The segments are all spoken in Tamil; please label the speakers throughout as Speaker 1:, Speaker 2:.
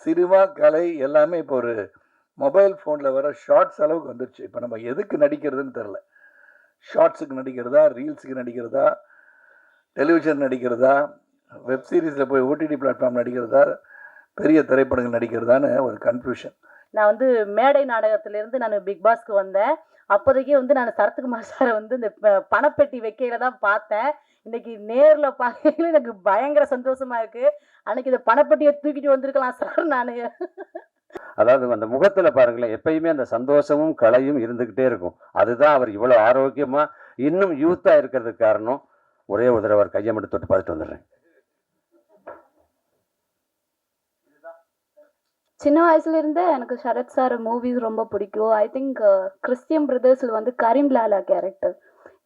Speaker 1: சினிமா, கலை எல்லாமே இப்போ ஒரு மொபைல் ஃபோனில் வர ஷார்ட்ஸ் அளவுக்கு வந்துருச்சு. இப்போ நம்ம எதுக்கு நடிக்கிறதுன்னு தெரில. ஷார்ட்ஸுக்கு நடிக்கிறதா, ரீல்ஸுக்கு நடிக்கிறதா, டெலிவிஷன் நடிக்கிறதா, வெப் சீரிஸில் போய் ஓடிடி பிளாட்ஃபார்ம் நடிக்கிறதா, பெரிய திரைப்படங்கள் நடிக்கிறதான்னு ஒரு கன்ஃபியூஷன்.
Speaker 2: நான் வந்து மேடை நாடகத்திலேருந்து நான் பிக் பாஸ்க்கு வந்தேன். அப்போதைக்கே வந்து நான் சரத்குமார் சார வந்து இந்த பணப்பெட்டி வைக்கையில தான் பார்த்தேன். இன்னைக்கு நேர்ல பார்க்கையில எனக்கு பயங்கர சந்தோஷமா இருக்கு. அன்னைக்கு இந்த பணப்பெட்டிய தூக்கிட்டு வந்திருக்கலாம் சார் நானு.
Speaker 3: அதாவது அந்த முகத்துல பாருங்களேன், எப்பயுமே அந்த சந்தோஷமும் கலையும் இருந்துகிட்டே இருக்கும். அதுதான் அவர் இவ்வளவு ஆரோக்கியமா இன்னும் யூத்தா இருக்கிறதுக்கு காரணம். ஒரே ஒரு தடவை அவர் கையை மட்டும் தொட்டு பார்த்துட்டு வந்துடுறேன்.
Speaker 4: சின்ன வயசுல இருந்தே எனக்கு சரத் சார் மூவிஸ் ரொம்ப பிடிக்கும். ஐ திங்க் கிறிஸ்டியன் பிரதர்ஸில் வந்து Karim Lala character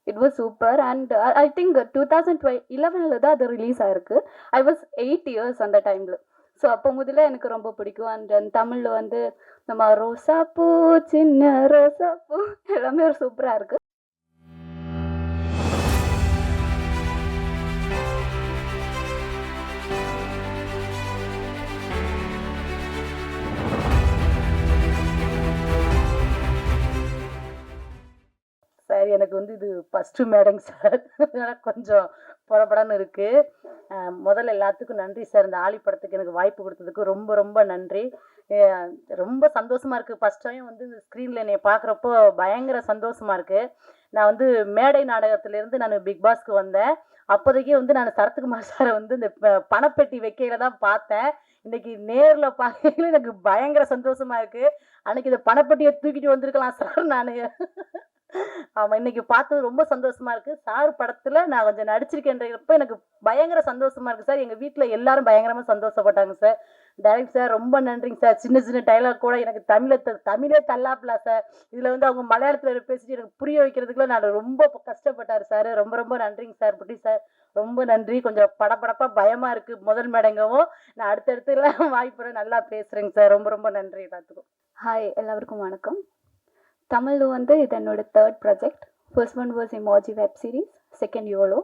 Speaker 4: it was super. And I think 2011 தான் அது ரிலீஸ் ஆயிருக்கு. ஐ வாஸ் 8 years அந்த டைமில். ஸோ அப்போ முதல்ல எனக்கு ரொம்ப பிடிக்கும். அண்ட் தமிழில் வந்து நம்ம ரோசா பூ சின்ன ரோசா பூ எல்லாமே ஒரு சூப்பராக இருக்குது.
Speaker 2: சார் எனக்கு வந்து இது ஃபஸ்ட்டு மேடங்க சார். அதனால் கொஞ்சம் படபடன்னு இருக்குது. முதல்ல எல்லாத்துக்கும் நன்றி சார். இந்த ஆலி படத்துக்கு எனக்கு வாய்ப்பு கொடுத்ததுக்கு ரொம்ப ரொம்ப நன்றி. ரொம்ப சந்தோஷமாக இருக்குது. ஃபஸ்ட் டைம் வந்து இந்த ஸ்க்ரீனில் என்னை பார்க்குறப்போ பயங்கர சந்தோஷமாக இருக்குது. நான் வந்து மேடை நாடகத்திலேருந்து நான் பிக் பாஸ்க்கு வந்தேன். அப்போதைக்கே வந்து நான் சரத்குமார் சாரை வந்து இந்த பணப்பெட்டி வைக்கையில தான் பார்த்தேன். இன்னைக்கு நேரில் பார்க்கையில எனக்கு பயங்கர சந்தோஷமாக இருக்குது. அன்னைக்கு இந்த பணப்பெட்டியை தூக்கிட்டு வந்திருக்கலாம் சார் நான். ஆமாம், இன்னைக்கு பார்த்தது ரொம்ப சந்தோஷமா இருக்கு. சார் படத்தில் நான் கொஞ்சம் நடிச்சிருக்கேன்றப்ப எனக்கு பயங்கர சந்தோஷமா இருக்கு சார். எங்கள் வீட்டில் எல்லாரும் பயங்கரமாக சந்தோஷப்பட்டாங்க சார். டைரக்ட் சார் ரொம்ப நன்றிங்க சார். சின்ன சின்ன டைலாக் கூட எனக்கு தமிழே தள்ளாப்பலா சார். இதில் வந்து அவங்க மலையாளத்தில் பேசிட்டு எனக்கு புரிய வைக்கிறதுக்குள்ள நான் ரொம்ப கஷ்டப்பட்டார் சார். ரொம்ப ரொம்ப நன்றிங்க சார். புட்டி சார் ரொம்ப நன்றி. கொஞ்சம் படப்படப்பாக பயமாக இருக்குது முதல் மேடங்கவும். நான் அடுத்தடுத்துலாம் வாய்ப்பு நல்லா பேசுகிறேங்க சார். ரொம்ப ரொம்ப நன்றி எல்லாத்துக்கும்.
Speaker 4: ஹாய், எல்லாருக்கும் வணக்கம். தமிழில் வந்து இது என்னோட 3rd project. First one was emoji web series, second YOLO,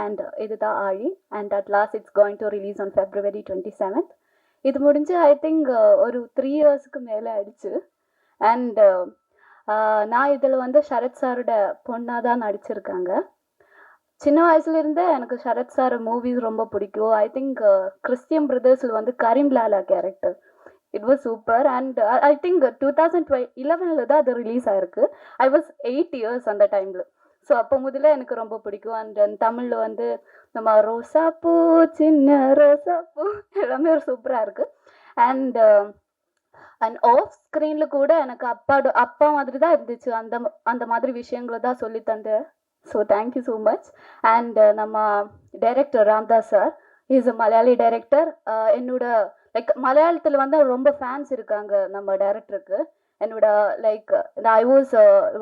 Speaker 4: and இதுதான் ஆழி. And at last it's going to release on February 27th. இது முடிஞ்சு ஐ திங்க் ஒரு 3 yearsக்கு மேலே ஆயிடுச்சு. அண்ட் நான் இதில் வந்து சரத் சாரோட பொண்ணாக தான் நடிச்சிருக்காங்க. சின்ன வயசுலேருந்தே எனக்கு சரத் சார் மூவிஸ் ரொம்ப பிடிக்கும். ஐ திங்க் கிறிஸ்டியன் பிரதர்ஸில் வந்து Karim Lala character it was super. And I think 2011 தான் அது ரிலீஸ் ஆயிருக்கு. ஐ வாஸ் 8 years அந்த டைமில். ஸோ அப்போ முதல்ல எனக்கு ரொம்ப பிடிக்கும். அண்ட் தமிழில் வந்து நம்ம ரோசா பூ சின்ன ரோசா பூ எல்லாமே ஒரு சூப்பராக இருக்குது. அண்ட் அண்ட் ஆஃப் ஸ்க்ரீனில் கூட எனக்கு அப்பா மாதிரி தான் இருந்துச்சு. அந்த மாதிரி விஷயங்களை தான் சொல்லி தந்தேன். So thank you so much. And நம்ம director Ramdas sir is a Malayali director. என்னோட லைக் மலையாளத்தில் வந்து ரொம்ப ஃபேன்ஸ் இருக்காங்க நம்ம டைரக்டருக்கு. என்னோட like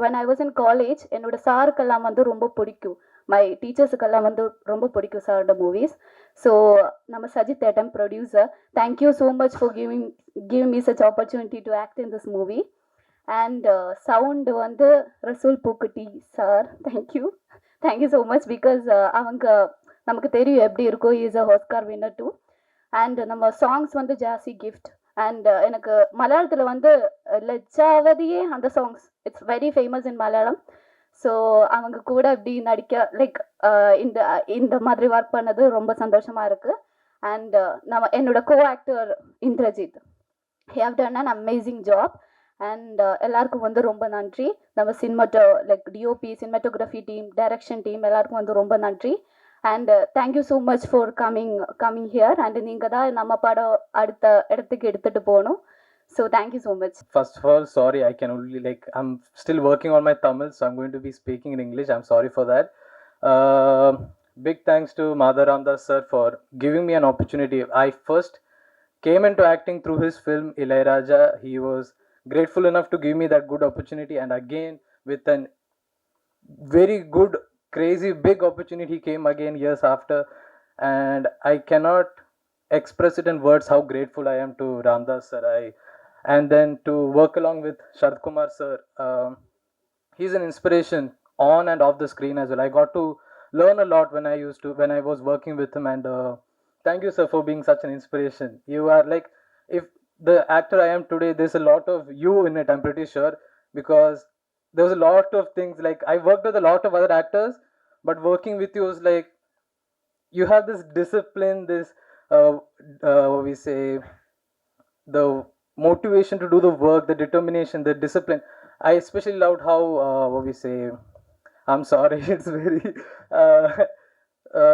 Speaker 4: when I was in college என்னோட சாருக்கெல்லாம் வந்து ரொம்ப பிடிக்கும். மை டீச்சர்ஸுக்கெல்லாம் வந்து ரொம்ப பிடிக்கும் சாரோட மூவிஸ். ஸோ நம்ம சஜித் ஏட்டம் producer, thank you so much for giving me such opportunity to act in this movie. And sound வந்து Resul Pookutty sir, thank you so much. Because அவங்க நமக்கு தெரியும் எப்படி இருக்கும். Is a Oscar winner too. And நம்ம சாங்ஸ் வந்து ஜாஸ்தி கிஃப்ட். அண்ட் எனக்கு மலையாளத்தில் வந்து லஜ்ஜாவதியே அந்த songs it's very famous in Malayalam. So அவங்க கூட இப்படி நடிக்க லைக் இந்த மாதிரி ஒர்க் பண்ணது ரொம்ப சந்தோஷமாக இருக்குது. அண்ட் என்னோட co actor Indrajith, he has done an amazing job. And எல்லாருக்கும் வந்து ரொம்ப நன்றி. நம்ம like DOP, cinematography team, direction team எல்லாருக்கும் வந்து ரொம்ப நன்றி. And thank you so much for coming here. And நீங்க தான் நம்ம படம் அடுத்த இடத்துக்கு எடுத்துட்டு போகணும். So thank you so much.
Speaker 5: First of all, sorry, I can only I'm still working on my Tamil, so I'm going to be speaking in English. I'm sorry for that. Big thanks to Madhur Ramdas sir for giving me an opportunity. I first came into acting through his film Ilayaraja. He was grateful enough to give me that good opportunity, and again with an very good, crazy big opportunity came again years after, and I cannot express it in words how grateful I am to Ramdas sir. And then to work along with Sharad Kumar sir, he's an inspiration on and off the screen as well. I got to learn a lot when I was working with him, and thank you sir for being such an inspiration. You are like, if the actor I am today, there's a lot of you in it, I'm pretty sure, because there was a lot of things like I worked with a lot of other actors, but working with you was like you have this discipline, this what we say, the motivation to do the work, the determination, the discipline. I especially loved how what we say. I'm sorry, it's very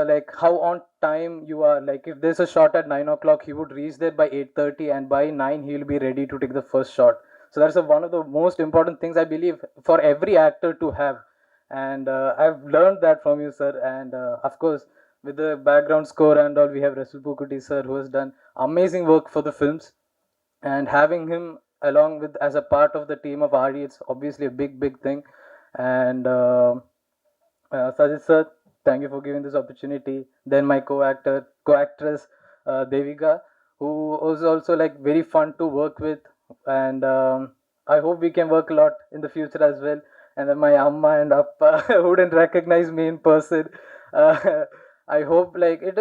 Speaker 5: like how on time you are. Like if there's a shot at 9 o'clock, he would reach there by 8:30, and by 9 he'll be ready to take the first shot. So that's one of the most important things I believe for every actor to have, and I've learned that from you, sir. And of course, with the background score and all, we have Rasul Pukuti sir, who has done amazing work for the films, and having him along with as a part of the team of Ari, it's obviously a big thing. And Sajid sir, thank you for giving this opportunity. Then my co-actress Devika, who was also like very fun to work with, and I hope we can work a lot in the future as well. And then my amma and appa who didn't recognize me in person. I hope like it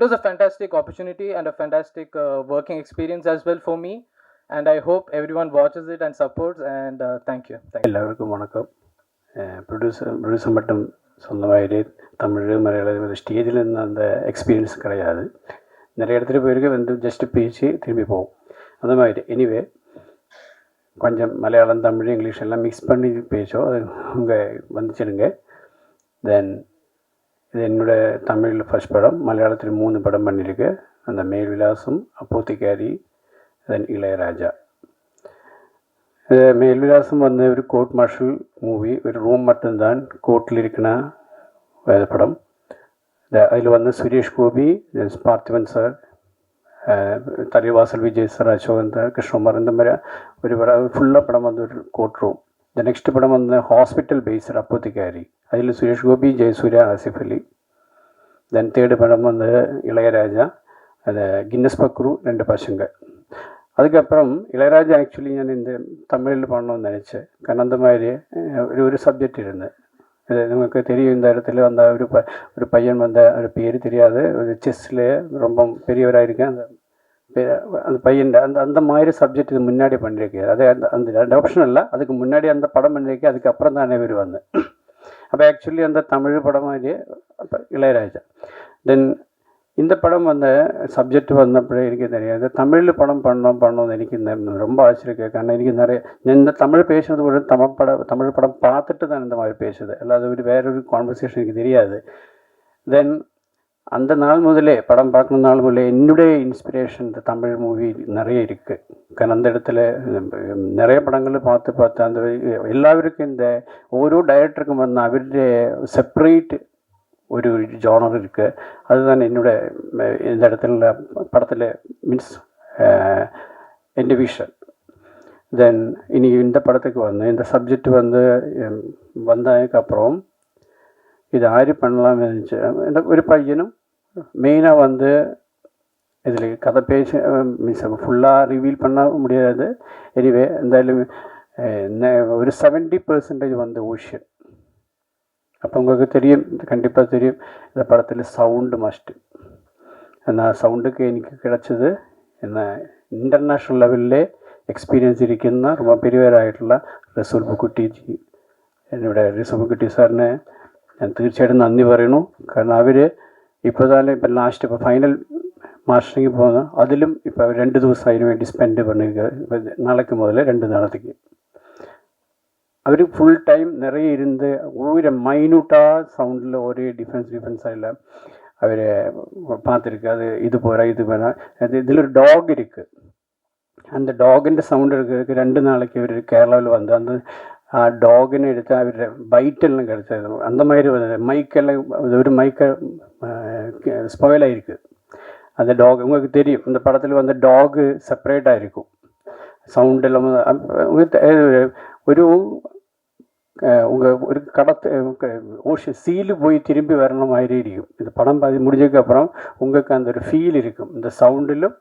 Speaker 5: was a fantastic opportunity and a fantastic working experience as well for me. And I hope everyone watches it and supports. And thank you.
Speaker 6: എല്ലാവർക്കും വണക്കം. ப்ரொடியூசர் மட்டும் சொந்தமாயிட்டு தமிழ் மலையாளம் ஸ்டேஜில் இருந்து அந்த எக்ஸ்பீரியன்ஸ் கிடையாது. நிறைய இடத்துல போயிருக்க வந்து ஜஸ்ட்டு பேச்சு திரும்பி போகும் அந்த மாதிரி. எனிவே கொஞ்சம் மலையாளம் தமிழ் இங்கிலீஷ் எல்லாம் மிக்ஸ் பண்ணி பேச்சோம், அது உங்கள் வந்துச்சுடுங்க. தென் இது என்னோடய தமிழில் ஃபஸ்ட் படம். மலையாளத்தில் 3 படம் பண்ணியிருக்கேன். அந்த மேல்விலாசம், அப்போத்திக்காரி, தென் இளையராஜா. மேல்விலாசம் வந்து ஒரு கோர்ட் மார்ஷல் மூவி. ஒரு ரூம் மட்டும்தான் கோர்ட்டில் இருக்கிற படம். அதில் வந்து Suresh Gopi, Parthiban sir, Thalaivasal Vijay sir, Asokan sir, Krishnakumar, இந்த மாதிரி ஒரு படம் ஃபுல்லாக படம் வந்து ஒரு கோர்ட் ரூம். இந்த நெக்ஸ்ட் படம் வந்து ஹாஸ்பிட்டல் பேஸ்டு அப்போத்திக்காரி. அதில் சுரேஷ் கோபி, ஜெயசூர்யா, ஆசிஃப் அலி. தென் தேர்டு படம் வந்து இளையராஜா, அது கின்னஸ் பக்ரு, 2 பசங்க. அதுக்கப்புறம் இளையராஜா ஆக்சுவலி நான் இந்த தமிழில் பண்ணணும்னு நினச்சேன். കാരണം அந்த மாதிரி ஒரு சப்ஜெக்ட் இருந்தேன். இது நமக்கு தெரியும், இந்த இடத்துல அந்த ஒரு பையன் வந்த ஒரு பேர் தெரியாது, ஒரு செஸ்ஸில் ரொம்ப பெரியவராக இருக்கேன். அந்த பையன் அந்த மாதிரி சப்ஜெக்ட் இது முன்னாடி பண்ணியிருக்கேன். அதே அந்த ஆப்ஷன் இல்லை, அதுக்கு முன்னாடி அந்த படம் பண்ணியிருக்கேன். அதுக்கப்புறம் தான் இவர் வந்தேன். அப்போ ஆக்சுவலி அந்த தமிழ் படம் மாதிரியே இளையராஜா. தென் இந்த படம் வந்த சப்ஜெக்ட் வந்தப்போ எனக்கு தெரியாது தமிழில் படம் பண்ணணும்னு எனக்கு ரொம்ப ஆச்சரியம். കാരണം എനിക്ക് நிறைய இந்த தமிழ் பேசுறது ஒரு தமிழ் படம் பார்த்துட்டு தான் இந்த மாதிரி பேசுது, அல்லாத ஒரு வேறொரு கான்வர்சேஷன் எனக்கு தெரியாது. தென் அந்த நாள் முதலே படம் பார்க்குற நாள் முதலே என்னுடைய இன்ஸ்பிரேஷன் இந்த தமிழ் மூவி நிறைய இருக்குது. കാരണം அந்த இடத்துல நிறைய படங்கள் பார்த்து அந்த எல்லாருக்கும் இந்த ഓരോ ഡയറക്ടർക്കും വന്ന അവരുടെ സെപ്പറേറ്റ് ഒരു ஜானர் இருக்குது. அதுதான் என்னோட இந்த இடத்துல படத்தில் மீன்ஸ் എൻ്റെ விஷன். தென் இனி இந்த படத்துக்கு வந்து இந்த சப்ஜெக்ட் வந்து வந்ததுக்கப்புறம் இது ஆரி பண்ணலாம்னு இருந்துச்சு. இந்த ஒரு பையனும் மெயினாக வந்து இதில் கதை பேச மீன்ஸ் ஃபுல்லாக ரிவீல் பண்ண முடியாது. எனிவே എന്തായാലും ஒரு 70% வந்து ஓஷன். அப்போ உங்களுக்கு தெரியும், கண்டிப்பாக தெரியும், இந்த படத்தில் சவுண்டு மஸ்ட்டு. அந்த சவுண்டுக்கு எனக்கு கிடச்சது என்ன ഇൻ്റർനാഷണൽ ലെവലിലെ എക്സ്പീരിയൻസ് ഇരിക്കുന്ന ரொம்ப பெரியവരായിട്ടുള്ള റസൂൽ പുക്കുട്ടി ജി. എന്നോട് റസൂൽ പുക്കുട്ടി സാറിനെ ഞാൻ തീർച്ചയായിട്ടും നന്ദി പറയുന്നു. കാരണം അവർ ഇപ്പോൾ തന്നെ ഇപ്പം ലാസ്റ്റ് ഇപ്പോൾ ഫൈനൽ മാസ്റ്ററിങ് പോകുന്നു, അതിലും ഇപ്പോൾ 2 ദിവസം അതിന് വേണ്ടി സ്പെൻഡ് பண்ணியிருக்க. നാളേക്ക് മുതൽ 2 നാളത്തേക്ക് അവർ ഫുൾ ടൈം நிறைய இருந்து ஒரு மைனூட்டாக சவுண்டில் ஒரே டிஃப்ரென்ஸ் இல்லை അവർ பார்த்துருக்கு. அது இது போகிறா அது இதில் ஒரு டாக் இருக்குது. அந்த டாகிൻ്റെ சவுண்ட் இருக்கிறதுக்கு 2 நாளைக்கு இவர் கேரளாவில் வந்து அந்த டாகினை எடுத்து அவരുടെ பைட்டெல்லாம் கிடச்சது. அந்த மாதிரி மைக்கெல்லாம் ஒரு மைக்கை ஸ்பாயிலாகிருக்கு. அந்த டாக் உங்களுக்கு தெரியும், இந்த படத்தில் வந்து டாகு செப்பரேட்டாக இருக்கும். சவுண்ட் இல்லாமல் ஒரு உங்கள் ஒரு ஓஷன் சீலு போய் திரும்பி வரணும் மாதிரி இருக்கும். இந்த படம் முடிஞ்சதுக்கப்புறம் உங்களுக்கு அந்த ஒரு ஃபீல் இருக்கும். இந்த சவுண்டிலும்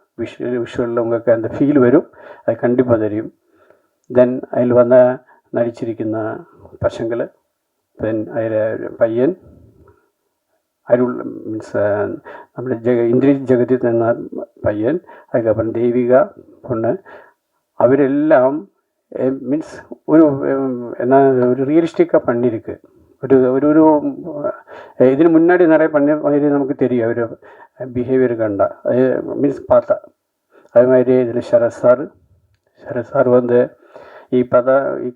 Speaker 6: விஷுவலில் உங்களுக்கு அந்த ஃபீல் வரும், அது கண்டிப்பாக தெரியும். தென் அதில் வந்து நடிச்சிருക്കുന്ന பசங்கள், தென் அதில் பையன் அருள் மீன்ஸ் നമ്മുടെ ഇന്ദ്രജിത്ത് ജഗതി എന്ന പയ്യൻ, அதுக்கப்புறம் தேவிகா, பொண்ணு. அவரெல்லாம் மீன்ஸ் ஒரு என்ன ஒரு ரியலிஸ்டிக்காக பண்ணியிருக்கு. ஒரு ஒரு ஒரு ഇതിന് முன்னாடி நிறைய பண்ணி நமக்கு தெரியும் அவர் பிஹேவியர் கண்டா, அது மீன்ஸ் பார்த்தா. அது மாதிரி இதில் சரத் சார் வந்து ഈ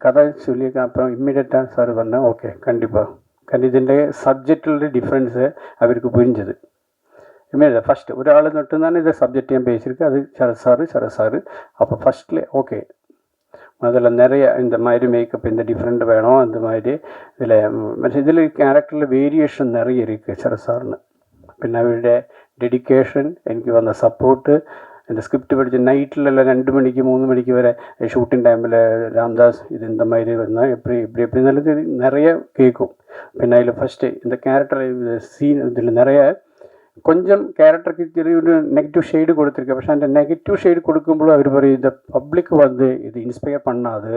Speaker 6: കഥ ചൊല്ലിയൊക്കെ അப்புறம் ഇമ്മീഡിയറ്റാக സാർ പറഞ്ഞാൽ ഓക്കെ കണ്ടിപ്പാக ഇതിൻ്റെ സബ്ജക്റ്റിലുള്ള ഡിഫറൻസ് അവർക്ക് പുരിഞ്ചത്. ഇമ്മീഡിയറ്റ് ഫസ്റ്റ് ഒരാൾ തൊട്ടുന്നാണ് ഇത് സബ്ജക്റ്റ് ഞാൻ பேசியிருக்கு, அது சரத் சார். அப்போ ஃபஸ்ட்டில் ஓகே அதில் நிறைய இந்த மாதிரி மேக்கப் இந்த டிஃப்ரெண்ட் வேணும், அந்த மாதிரி இதில் ക്യാരക്ടറിൽ വേരിയേഷൻ நிறைய இருக்குது சரத் சார்னு. പിന്നെ അവരുടെ ഡെഡിക്കേഷൻ, എനിക്ക് വന്ന സപ്പോർട്ട്, இந்த ஸ்கிரிப்ட் படித்து நைட்டிலெல்லாம் 2 மணிக்கு 3 மணிக்கு வரை ஷூட்டிங் டைமில் ராம்தாஸ் இது இந்த மாதிரி வந்தால் இப்படி நல்லது நிறைய கேட்கும். പിന്നെ அதில் ஃபஸ்ட்டு இந்த கேரக்டர் சீன் இதில் நிறைய கொஞ்சம் கேரக்டருக்கு ஒரு நெகட்டிவ் ஷെയ്ഡ് കൊടുത്തിരിക്കുക. പക്ഷേ அந்த நெகட்டிவ் ஷெയ്ഡ് கொடுக்கும்போது அவர் പറയും இந்த பப்ளிக் வந்து இது இன்ஸ்பயர் பண்ணாது,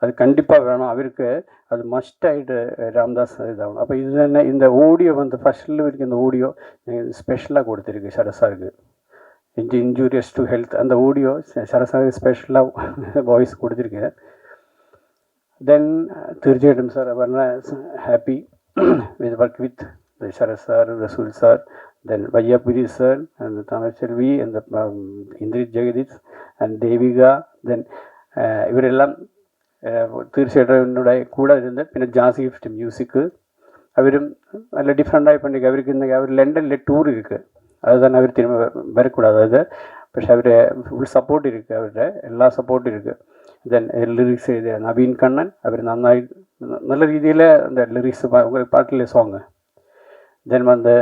Speaker 6: அது கண்டிப்பாக வேணும், அவருக்கு அது மஸ்டாகிட்டு ராம்தாஸ் இதாகணும். அப்போ இது തന്നെ இந்த ഓഡിയോ வந்து ஃபஸ்ட்டில் இருக்க இந்த ஓடியோ ஸ்பெஷலாக கொடுத்துருக்கு சரத் சாருக்கு, இன்ஜூரியஸ் டு ஹெல்த். அந்த ஓடியோ சரத் சாருக்கு ஸ்பெஷலாக வாய்ஸ் கொடுத்துருக்கேன். தென் തീർച്ചയായിട്ടും സാർ വളരെ happy work with Sarath sir, Resul sir, then Vayapuri sir and Tamil Selvi and the Indrit Jagadish and Devika, then ഇവരെല്ലാം തീർച്ചയായിട്ടും എന്നോട് കൂടെ ഇരുന്ന്. പിന്നെ ജാസി ഗിഫ്റ്റ് മ്യൂസിക് അവരും നല്ല ഡിഫറെൻ്റായി பண்ணிக்க. അവർക്ക് ഇന്ന് അവർ ലണ്ടനിലെ ടൂർ இருக்குது, அதுதான் அவர் திரும்ப வரக்கூடாது அது. പക്ഷേ അവർ ഫുൾ സപ്പോർട്ട് இருக்குது, അവരുടെ എല്ലാ സപ്പോർട്ടും இருக்குது. ദെൻ ലിറിക്സ് എഴുതിയ നവീൻ കണ്ണൻ, അവർ നന്നായി നല്ല രീതിയിൽ அந்த லிரிக்ஸ் பாட்டிலே சாங்கு. தென் வந்து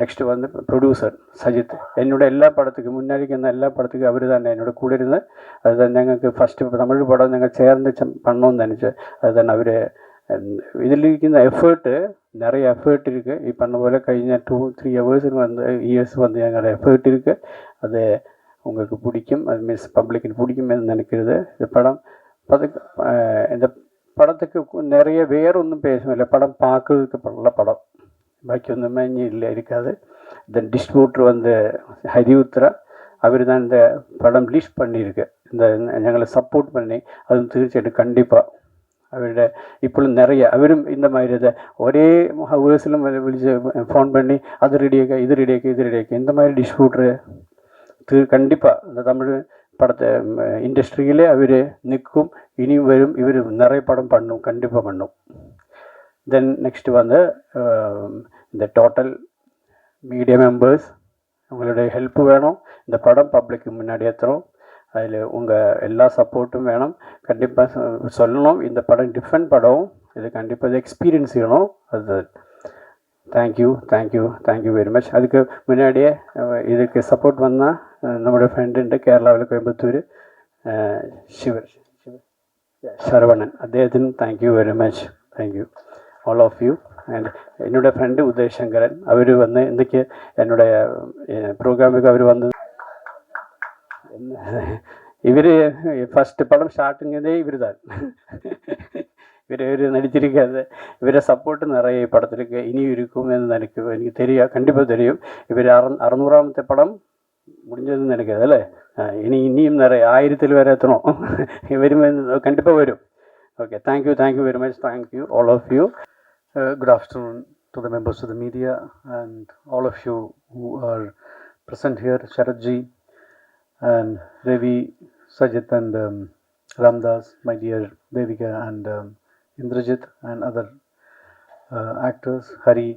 Speaker 6: நெக்ஸ்ட்டு வந்து ப்ரொடியூசர் சஜித், என்னோட எல்லா படத்துக்கும் முன்னாடிக்கு இருந்த எல்லா படத்துக்கும் அவர் தான் என்னோட கூட இருந்து. அதுதான் ഞങ്ങൾക്ക് ഫസ്റ്റ് தமிழ் படம் ഞങ്ങൾ ചേർന്ന് பண்ணோன்னு நினச்சி. அதுதான் அவர் ഇതിലിരിക്കുന്ന എഫേർട്ട് நிறைய எஃபர்ட் இருக்குது. இப்போ பண்ண போல் കഴിഞ്ഞ 2-3 இயர்ஸ் வந்து எங்களோட எஃபர்ட் இருக்குது. அது உங்களுக்கு பிடிக்கும், அது மீன்ஸ் பப்ளிக்கு பிடிக்கும்னு நினைக்கிறது. இந்த படம் இந்த படத்துக்கு நிறைய வேறொன்றும் பேசவில்லை, படம் பார்க்கறதுக்கு நல்ல படம், பாக்கி ஒன்றுமே இல்லை இருக்காது. தென் டிஸ்ட்ரிபியூட்டர் வந்து ஹரிஉத்ரா, அவர் தான் இந்த படம் ரிலீஸ் பண்ணியிருக்கு, இந்த ഞങ്ങളെ സപ്പോർട്ട് பண்ணி. അതും തീർച്ചയായിട്ടും കണ്ടിപ്പാக അവരുടെ ഇപ്പോഴും நிறைய അവരും இந்த மாதிரி இதை ஒரே ஹவர்ஸிலும் விളിച്ച് ஃபோன் பண்ணி அது ரெடியாக்க இது ரெடியாக்க இந்த மாதிரி டிஸ்ட்ரிபியூட்டர் கண்டிப்பாக இந்த தமிழ் படத்தை இண்டஸ்ட்ரியிலே அவர் நிற்கும், இனியும் வரும், இவர் நிறைய படம் பண்ணும், கண்டிப்பாக பண்ணும். தென் நெக்ஸ்ட்டு வந்து இந்த டோட்டல் மீடியா மெம்பர்ஸ் உங்களுடைய ஹெல்ப்பு வேணும். இந்த படம் பப்ளிக்கு முன்னாடி ஏற்றுறோம், அதில் உங்கள் எல்லா சப்போர்ட்டும் வேணும். கண்டிப்பாக சொல்லணும், இந்த படம் டிஃப்ரெண்ட் படம், இது கண்டிப்பாக இது எக்ஸ்பீரியன்ஸ் வேணும். அது தேங்க்யூ வெரி மச். அதுக்கு முன்னாடியே இதுக்கு சப்போர்ட் வந்தால் നമ്മുടെ ഫ്രണ്ടുണ്ട് കേരളയിൽ കോയമ്പത്തൂർ, ശരവണൻ, അദ്ദേഹത്തിന് thank you very much. Thank you all of you. and என்னோட ஃப்ரெண்டு உதய் சங்கரன், அவர் வந்து இன்றைக்கி என்னுடைய ப்ரோக்ராமுக்கு அவர் வந்து இவர் ஃபஸ்ட்டு படம் ஸ்டார்டிங்கே இவர் தான் இவர் நடிச்சிருக்காது. இவரை சப்போர்ட்டு நிறைய படத்திற்கு இனியும் இருக்கும் எனக்கு தெரியும், கண்டிப்பாக தெரியும். இவர் 600ஆமത്തെ படம் முடிஞ்சதுன்னு நினைக்கிறது இல்லை, இனியும் நிறைய 1000 வேறு ஏற்றணும், வரும், கண்டிப்பாக வரும். Okay, thank you very much. Thank you, all of you.
Speaker 7: Good afternoon to the members of the media and all of you who are present here, Sharatji and Ravi, Sajit and Ramdas, my dear Devika and Indrajit and other actors, Hari,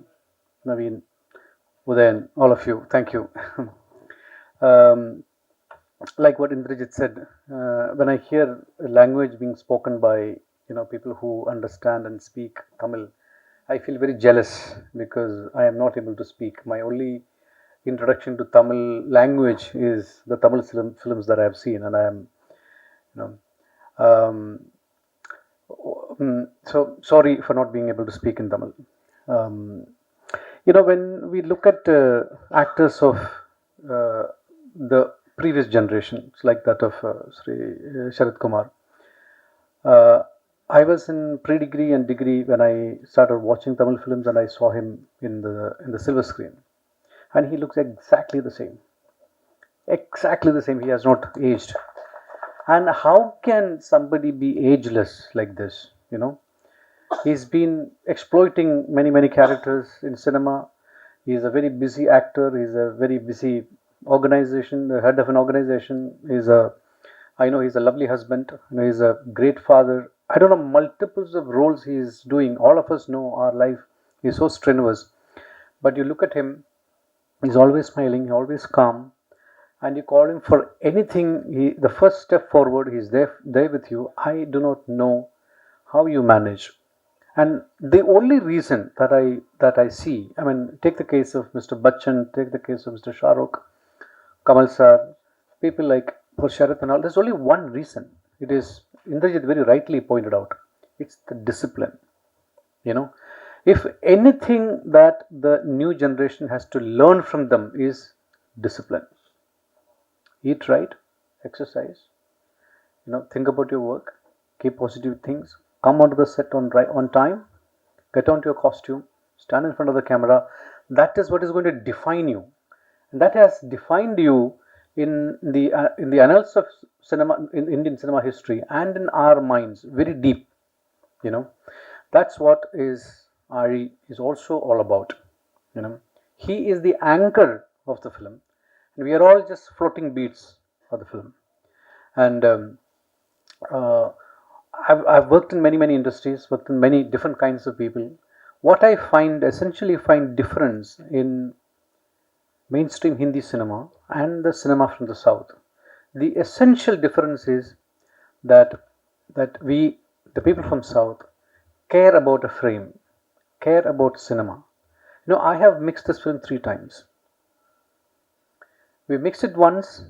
Speaker 7: Naveen, Udayan, all of you, thank you. Like what Indrajit said, when I hear language being spoken by people who understand and speak Tamil, I feel very jealous because I am not able to speak. My only introduction to Tamil language is the Tamil films that I have seen, and I am, so sorry for not being able to speak in Tamil. When we look at actors of the previous generations, like that of Sri Sharat Kumar, I was in pre-degree and degree when I started watching Tamil films, and I saw him in the silver screen, and he looks exactly the same. exactly the same. He has not aged. And how can somebody be ageless like this? You know, he's been exploiting many characters in cinema. He's a very busy actor. He's a very busy organization, the head of an organization. I know he's a lovely husband. You know, he's a great father. I don't know, multiples of roles he's doing. All of us know our life is so strenuous. But you look at him, he's always smiling, always calm. And you call him for anything, the first step forward, he's there with you. I do not know how you manage. And the only reason that I see, I mean, take the case of Mr. Bachchan, take the case of Mr. Shah Rukh, Kamal sir, people like for Sharath and all, there's only one reason. It is, Indrajit very rightly pointed out, it's the discipline. You know, if anything that the new generation has to learn from them is discipline. Eat right, exercise, you know, think about your work, keep positive things, come onto the set on time, get onto your costume, stand in front of the camera. That is what is going to define you, and that has defined you in the annals of cinema, in Indian cinema history, and in our minds very deep. You know, that's what Ari is also all about. You know, he is the anchor of the film, and we are all just floating beats of the film. And I've worked in many industries, worked in many different kinds of people. What I essentially find difference in mainstream Hindi cinema and the cinema from the South. The essential difference is that we, the people from South, care about a frame, care about cinema. You know, I have mixed this film 3 times. We mixed it once,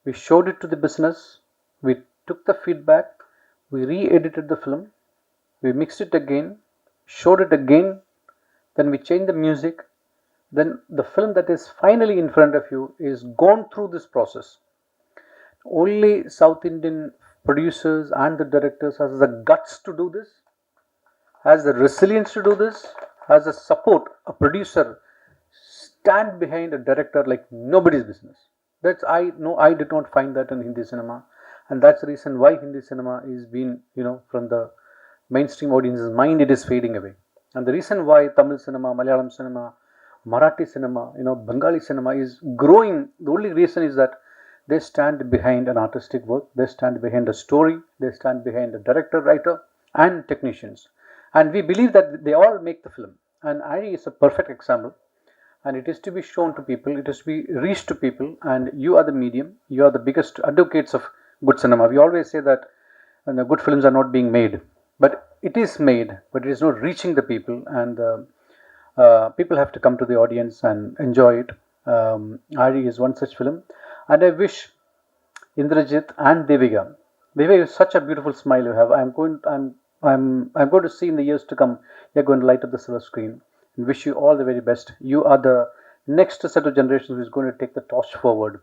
Speaker 7: we showed it to the business, we took the feedback, we re-edited the film, we mixed it again, showed it again, then we changed the music. Then the film that is finally in front of you is gone through this process. Only South Indian producers and the directors has the guts to do this, has the resilience to do this, has the support. A producer stand behind a director like nobody's business. That's, I know, I did not find that in Hindi cinema, and that's the reason why Hindi cinema is being, you know, from the mainstream audience's mind, it is fading away. And the reason why Tamil cinema, Malayalam cinema, Marathi cinema, you know, Bengali cinema is growing, the only reason is that they stand behind an artistic work, they stand behind a story, they stand behind a director, writer, and technicians. And we believe that they all make the film. And Ari is a perfect example. And it is to be shown to people, it is to be reached to people, and you are the medium, you are the biggest advocates of good cinema. We always say that the good films are not being made, but it is made, but it is not reaching the people, and people have to come to the audience and enjoy it. Ari is one such film, and I wish Indrajit and Devika. Devika, is such a beautiful smile you have. I'm going to see in the years to come. You're going to light up the silver screen. And wish you all the very best. You are the next set of generations who is going to take the torch forward.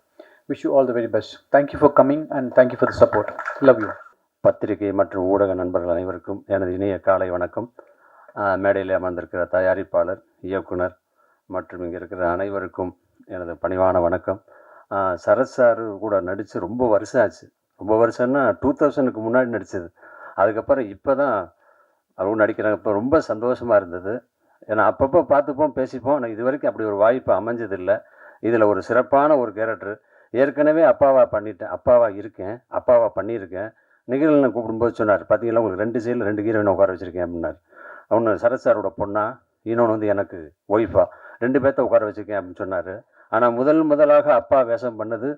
Speaker 7: Wish you all the very best. Thank you for coming, and thank you for the support. Love you.
Speaker 3: பத்திரிகை மற்றும் ஊடக நண்பர்கள் அனைவருக்கும் எனது இணைய காலை வணக்கம். மேடையில் அமர்ந்திருக்கிற தயாரிப்பாளர், இயக்குனர் மற்றும் இங்கே இருக்கிற அனைவருக்கும் எனது பணிவான வணக்கம். சரத் சார் கூட நடித்து ரொம்ப வருஷம் ஆச்சு. ரொம்ப வருஷம்னா 2000க்கு முன்னாடி நடித்தது. அதுக்கப்புறம் இப்போ தான் அவங்க நடிக்கிறாங்க. இப்போ ரொம்ப சந்தோஷமாக இருந்தது. ஏன்னா அப்பப்போ பார்த்துப்போம், பேசிப்போம். ஆனால் இது வரைக்கும் அப்படி ஒரு வாய்ப்பு அமைஞ்சதில்லை. இதில் ஒரு சிறப்பான ஒரு கேரக்டர். ஏற்கனவே அப்பாவாக பண்ணிட்டேன், அப்பாவாக இருக்கேன், அப்பாவாக பண்ணியிருக்கேன். நிகழ்ச்சியில் கூப்பிடும்போது சொன்னார், பார்த்தீங்களா உங்களுக்கு 2 சைடில் 2 ஹீரோயினை உட்கார வச்சுருக்கேன் அப்படின்னார். ஒன்று சரத் சாரோட பொண்ணா, இன்னொன்று வந்து எனக்கு ஒய்ஃபா, 2 பேர்த்த உட்கார வச்சுருக்கேன் அப்படின்னு சொன்னார். ஆனால் முதலாக அப்பா வேஷம் பண்ணது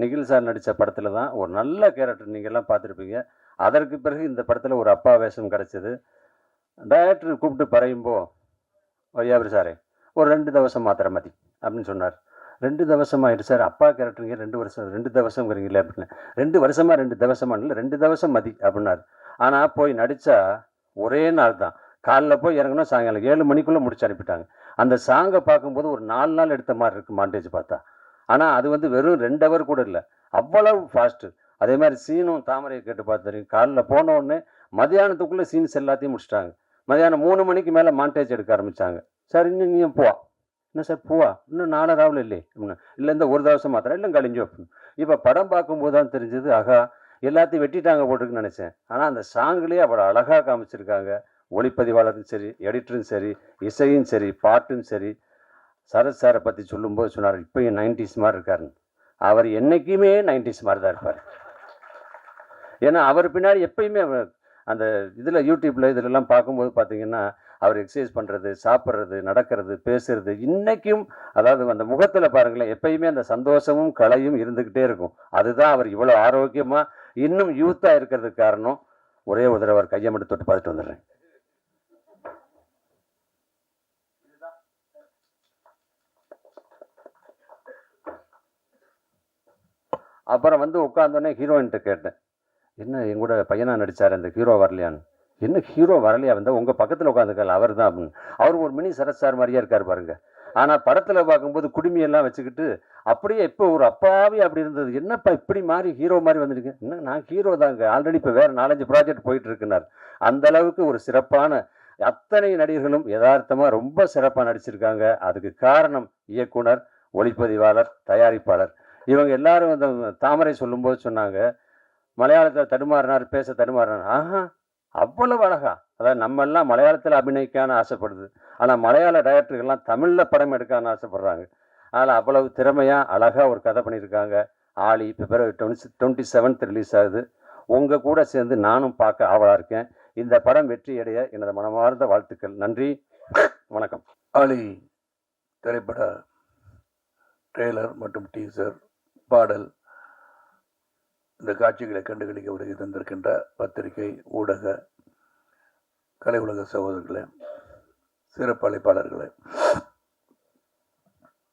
Speaker 3: நிகில் சார் நடித்த படத்தில் தான். ஒரு நல்ல கேரக்டர், நீங்கள்லாம் பார்த்துருப்பீங்க. அதற்கு பிறகு இந்த படத்தில் ஒரு அப்பா வேஷம் கிடச்சிது. டைரக்டர் கூப்பிட்டு பறையும்போ, வையாபுரி சாரே ஒரு 2 தவசம் மாத்திரை மதி அப்படின்னு சொன்னார். 2 தவசம் ஆகிடுச்சு சார், அப்பா கேரக்டருங்க 2 வருஷம் 2 தவசங்கிறீங்களே அப்படின்னு. 2 வருஷமா 2 தவசமா இல்லை, 2 தவசம் மதி அப்படின்னாரு. ஆனால் போய் நடித்தா ஒரே நாள் தான். காலைல போய் இறங்கணும், சாயங்காலம் 7 மணிக்குள்ளே முடிச்சு அனுப்பிட்டாங்க. அந்த சாங்கை பார்க்கும்போது ஒரு 4 நாள் எடுத்த மாதிரி இருக்குது மாண்டேஜ் பார்த்தா. ஆனால் அது வந்து வெறும் 2 ஹவர் கூட இல்லை, அவ்வளவு ஃபாஸ்ட்டு. அதே மாதிரி சீனும் தாமரையை கேட்டு பார்த்து தெரியும். காலைல போன உடனே மதியானத்துக்குள்ளே சீன்ஸ் எல்லாத்தையும் முடிச்சிட்டாங்க. மதியானம் 3 மணிக்கு மேலே மாண்டேஜ் எடுக்க ஆரம்பித்தாங்க. சார் இன்னும் நீ போ, என்ன சார் பூவா இன்னும் 4 ராவில் இல்லையே அப்படின்னா இல்லை இந்த ஒரு தவசம் மாத்திரம் இல்லை கழிஞ்சு அப்படின்னு. இப்போ படம் பார்க்கும்போது தான் தெரிஞ்சது, ஆகா எல்லாத்தையும் வெட்டிட்டாங்க போட்டுருக்குன்னு நினச்சேன். ஆனால் அந்த சாங்லேயே அவ்வளோ அழகாக காமிச்சிருக்காங்க. ஒளிப்பதிவாளரும் சரி, எடிட்டரும் சரி, இசையும் சரி, பாட்டும் சரி. சரத் சாரை பற்றி சொல்லும்போது சொன்னார், இப்போயும் 90s மாதிரி இருக்காருன்னு. அவர் என்றைக்குமே 90s மாதிரி தான் இருப்பார். ஏன்னா அவர் பின்னாடி எப்பயுமே அந்த இதில் யூடியூப்பில் இதிலெல்லாம் பார்க்கும்போது பார்த்தீங்கன்னா அவர் எக்ஸசைஸ் பண்ணுறது, சாப்பிட்றது, நடக்கிறது, பேசுறது இன்றைக்கும், அதாவது அந்த முகத்தில் பாருங்களேன் எப்பயுமே அந்த சந்தோஷமும் கலையும் இருந்துக்கிட்டே இருக்கும். அதுதான் அவர் இவ்வளோ ஆரோக்கியமாக இன்னும் யூத்தாக இருக்கிறதுக்கு காரணம். ஒரே ஒரு தடவை அவர் கையை மட்டும் தொட்டு பார்த்துட்டு வந்துடுறேன். அப்புறம் வந்து உட்காந்தோடனே ஹீரோயின்கிட்ட கேட்டேன், என்ன எங்கூட பையனாக நடித்தார் அந்த ஹீரோ வரலையான்னு. என்ன ஹீரோ வரலையா வந்தால் உங்கள் பக்கத்தில் உட்காந்துக்கல அவர் தான் அப்படின்னு. அவர் ஒரு மினி சரத் சார் மாதிரியே இருக்கார் பாருங்க. ஆனால் படத்தில் பார்க்கும்போது குடுமையெல்லாம் வச்சுக்கிட்டு அப்படியே இப்போ ஒரு அப்பாவே அப்படி இருந்தது. என்னப்பா இப்படி மாதிரி ஹீரோ மாதிரி வந்துருக்கு. என்ன நான் ஹீரோ தாங்க, ஆல்ரெடி இப்போ வேறு 4-5 ப்ராஜெக்ட் போயிட்டு இருக்குனார். அந்த அளவுக்கு ஒரு சிறப்பான அத்தனை நடிகர்களும் யதார்த்தமாக ரொம்ப சிறப்பாக நடிச்சிருக்காங்க. அதுக்கு காரணம் இயக்குனர், ஒளிப்பதிவாளர், தயாரிப்பாளர். இவங்க எல்லாரும் அந்த தாமரை சொல்லும்போது சொன்னாங்க, மலையாளத்தில் தடுமாறினார், பேச தடுமாறினார். ஆஹா அவ்வளவு அழகா. அதாவது நம்ம எல்லாம் மலையாளத்தில் அபிநயிக்கான்னு ஆசைப்படுது, ஆனால் மலையாள டைரக்டர்கள்லாம் தமிழில் படம் எடுக்கான்னு ஆசைப்படுறாங்க. அதில் அவ்வளவு திறமையாக அழகாக ஒரு கதை பண்ணியிருக்காங்க. ஆளி பிப்ரவரி 27 ரிலீஸ் ஆகுது. உங்கள் கூட சேர்ந்து நானும் பார்க்க ஆவலாக இருக்கேன். இந்த படம் வெற்றி அடைய எனது மனமார்ந்த வாழ்த்துக்கள். நன்றி, வணக்கம்.
Speaker 1: ஆளி திரைப்பட ட்ரெய்லர் மற்றும் டீசர், பாடல், இந்த காட்சிகளை கண்டுகளிக்க உதவி தந்திருக்கின்ற பத்திரிகை, ஊடக, கலை உலக சகோதரர்களே, சிறப்பு அழைப்பாளர்களே,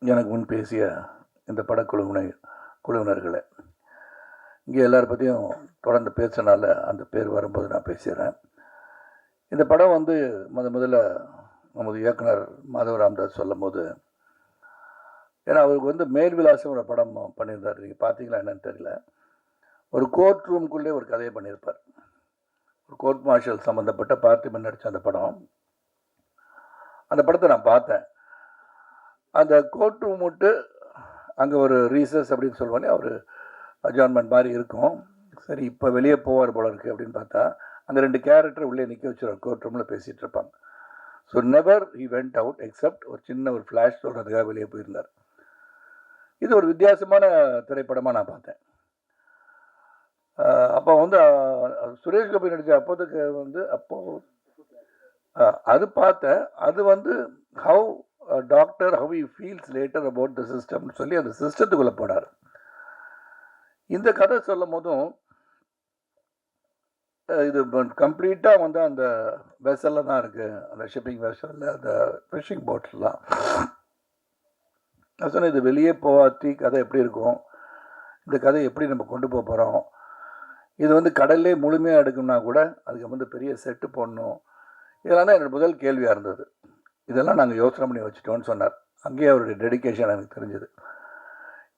Speaker 1: எனக்கு முன் பேசிய இந்த குழுவினர்களே, இங்கே எல்லாரை பற்றியும் தொடர்ந்து பேசுனால அந்த பேர் வரும்போது நான் பேசுகிறேன். இந்த படம் வந்து முதல்ல நமது இயக்குனர் மாதவ ராமதாஸ் சொல்லும் போது, ஏன்னா அவருக்கு வந்து மேல்விலாசம் ஒரு படம் பண்ணியிருந்தார். நீங்கள் பார்த்தீங்களா என்னன்னு தெரியல. ஒரு கோர்ட் ரூம்குள்ளே ஒரு கதையை பண்ணியிருப்பார். ஒரு கோர்ட் மார்ஷல் சம்மந்தப்பட்ட பார்த்திபன் நடித்த அந்த படம். அந்த படத்தை நான் பார்த்தேன். அந்த கோர்ட் ரூம் விட்டு அங்கே ஒரு ரீசஸ் அப்படின்னு சொல்லுவானே, அவர் அட்ஜார்ன்மெண்ட் மாதிரி இருக்கும். சரி இப்போ வெளியே போவார் போல இருக்குது அப்படின்னு பார்த்தா அங்கே 2 கேரக்டர் உள்ளே நிற்க வச்சுருவார். கோர்ட் ரூமில் பேசிகிட்டு இருப்பாங்க. So never he went out accept ஒரு சின்ன ஒரு ஃப்ளாஷ் சொல்கிறதுக்காக வெளியே போயிருந்தார். இது ஒரு வித்தியாசமான திரைப்படமாக நான் பார்த்தேன். அப்போ வந்து சுரேஷ் கோபி நடித்த அப்போதுக்கு வந்து அது பார்த்தேன். அது வந்து how doctor how you feels later about the சிஸ்டம்னு சொல்லி அந்த சிஸ்டத்துக்குள்ளே போனார். இந்த கதை சொல்லும் போதும் இது கம்ப்ளீட்டாக வந்து அந்த வெசலில் தான் இருக்குது, அந்த ஷிப்பிங் வெசலில், அந்த ஃபிஷிங் போட்லாம். நான் சொன்னேன், இது வெளியே போகாத்தி கதை எப்படி இருக்கும், இந்த கதை எப்படி நம்ம கொண்டு போக போகிறோம், இது வந்து கடல்லே முழுமையாக எடுக்கணும்னா கூட அதுக்கு வந்து பெரிய செட்டு போடணும். இதெல்லாம் தான் என்னோட முதல் கேள்வியாக இருந்தது. இதெல்லாம் நாங்கள் யோசனை பண்ணி வச்சுட்டோன்னு சொன்னார். அங்கேயே அவருடைய டெடிக்கேஷன் எனக்கு தெரிஞ்சுது.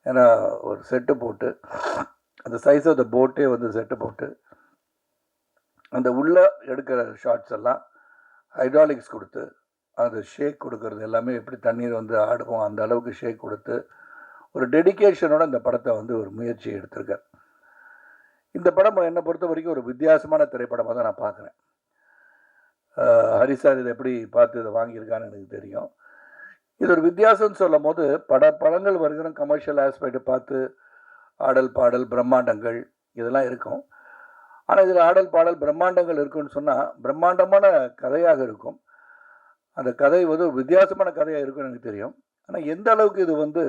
Speaker 1: ஏன்னா ஒரு செட்டு போட்டு அந்த சைஸ் ஆஃப் த போட்டே வந்து செட்டு போட்டு அந்த உள்ளே எடுக்கிற ஷார்ட்ஸ் எல்லாம் ஹைட்ராலிக்ஸ் கொடுத்து அது ஷேக் கொடுக்கறது எல்லாமே எப்படி தண்ணீர் வந்து ஆடுவோம் அந்த அளவுக்கு ஷேக் கொடுத்து ஒரு டெடிக்கேஷனோட இந்த படத்தை வந்து ஒரு முயற்சி எடுத்திருக்கார். இந்த படம் என்னை பொறுத்த வரைக்கும் ஒரு வித்தியாசமான திரைப்படமாக தான் நான் பார்க்குறேன். ஹரிசார் இதை எப்படி பார்த்து இதை வாங்கியிருக்கான்னு எனக்கு தெரியும். இது ஒரு வித்தியாசம்னு சொல்லும் போது படங்கள் வருகிற கமர்ஷியல் ஆஸ்பெக்ட் பார்த்து ஆடல் பாடல் பிரம்மாண்டங்கள் இதெல்லாம் இருக்கும். ஆனால் இதில் ஆடல் பாடல் பிரம்மாண்டங்கள் இருக்குன்னு சொன்னால் பிரம்மாண்டமான கதையாக இருக்கும். அந்த கதை வந்து ஒரு வித்தியாசமான கதையாக இருக்கும்னு எனக்கு தெரியும். ஆனால் எந்த அளவுக்கு இது வந்து